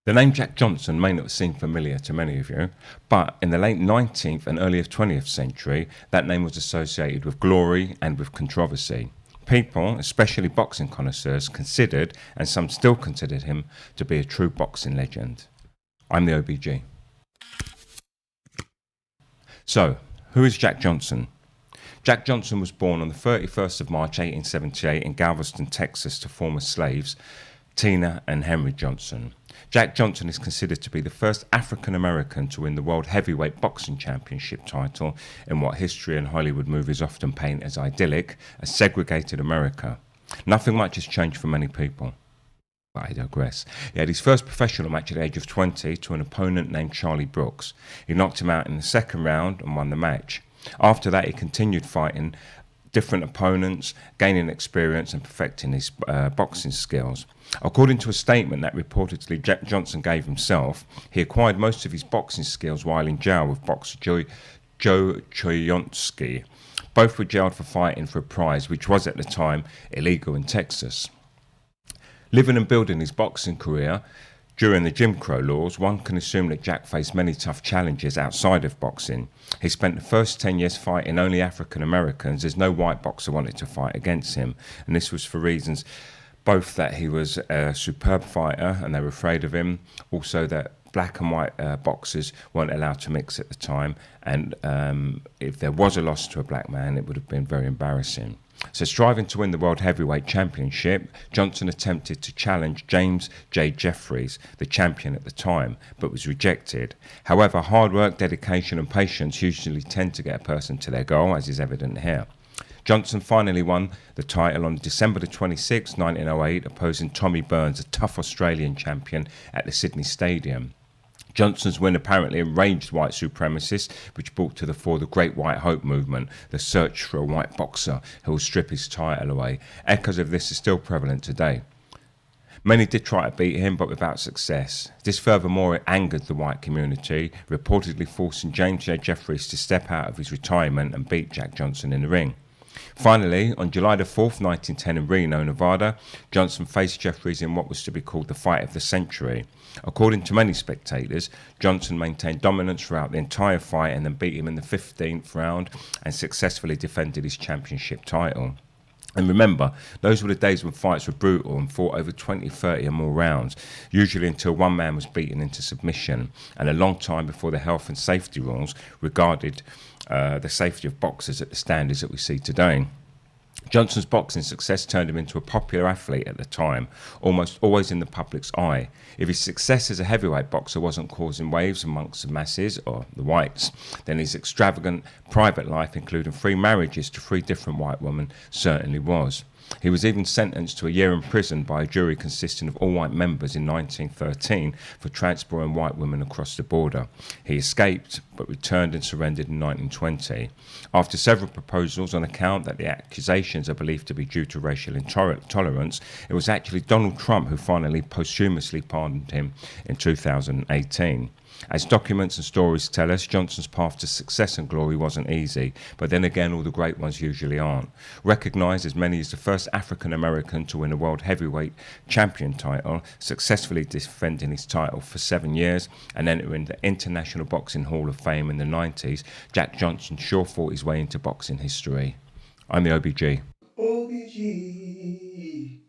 The name Jack Johnson may not seem familiar to many of you, but in the late 19th and early 20th century, that name was associated with glory and with controversy. People, especially boxing connoisseurs, considered, and some still considered him, to be a true boxing legend. I'm the OBG. So, who is Jack Johnson? Jack Johnson was born on the 31st of March 1878 in Galveston, Texas, to former slaves Tina and Henry Johnson. Jack Johnson is considered to be the first African American to win the World Heavyweight Boxing Championship title in what history and Hollywood movies often paint as idyllic, a segregated America. Nothing much has changed for many people. But I digress. He had his first professional match at the age of 20 to an opponent named Charlie Brooks. He knocked him out in the second round and won the match. After that, he continued fighting different opponents, gaining experience and perfecting his boxing skills. According to a statement that reportedly Jack Johnson gave himself, he acquired most of his boxing skills while in jail with boxer Joe Choyonsky. Both were jailed for fighting for a prize, which was at the time illegal in Texas. Living and building his boxing career during the Jim Crow laws, one can assume that Jack faced many tough challenges outside of boxing. He spent the first 10 years fighting only African Americans, as no white boxer wanted to fight against him. And this was for reasons both that he was a superb fighter and they were afraid of him, also that black and white boxers weren't allowed to mix at the time, and if there was a loss to a black man, it would have been very embarrassing. So striving to win the World Heavyweight Championship, Johnson attempted to challenge James J. Jeffries, the champion at the time, but was rejected. However, hard work, dedication and patience usually tend to get a person to their goal, as is evident here. Johnson finally won the title on December the 26th, 1908, opposing Tommy Burns, a tough Australian champion, at the Sydney Stadium. Johnson's win apparently enraged white supremacists, which brought to the fore the Great White Hope movement, the search for a white boxer who will strip his title away. Echoes of this are still prevalent today. Many did try to beat him, but without success. This furthermore angered the white community, reportedly forcing James J. Jeffries to step out of his retirement and beat Jack Johnson in the ring. Finally, on July the 4th, 1910 in Reno, Nevada, Johnson faced Jeffries in what was to be called the fight of the century. According to many spectators, Johnson maintained dominance throughout the entire fight and then beat him in the 15th round and successfully defended his championship title. And remember, those were the days when fights were brutal and fought over 20, 30 or more rounds, usually until one man was beaten into submission, and a long time before the health and safety rules regarded the safety of boxers at the standards that we see today. Johnson's boxing success turned him into a popular athlete at the time, almost always in the public's eye. If his success as a heavyweight boxer wasn't causing waves amongst the masses, or the whites, then his extravagant private life, including 3 marriages to 3 different white women, certainly was. He was even sentenced to a year in prison by a jury consisting of all white members in 1913 for transporting white women across the border. He escaped, but returned and surrendered in 1920. After several proposals on account that the accusations are believed to be due to racial intolerance, it was actually Donald Trump who finally posthumously pardoned him in 2018. As documents and stories tell us, Johnson's path to success and glory wasn't easy, but then again, all the great ones usually aren't. Recognised as many as the first African American to win a World Heavyweight Champion title, successfully defending his title for 7 years and entering the International Boxing Hall of Fame in the 90s, Jack Johnson sure fought his way into boxing history. I'm the OBG. OBG.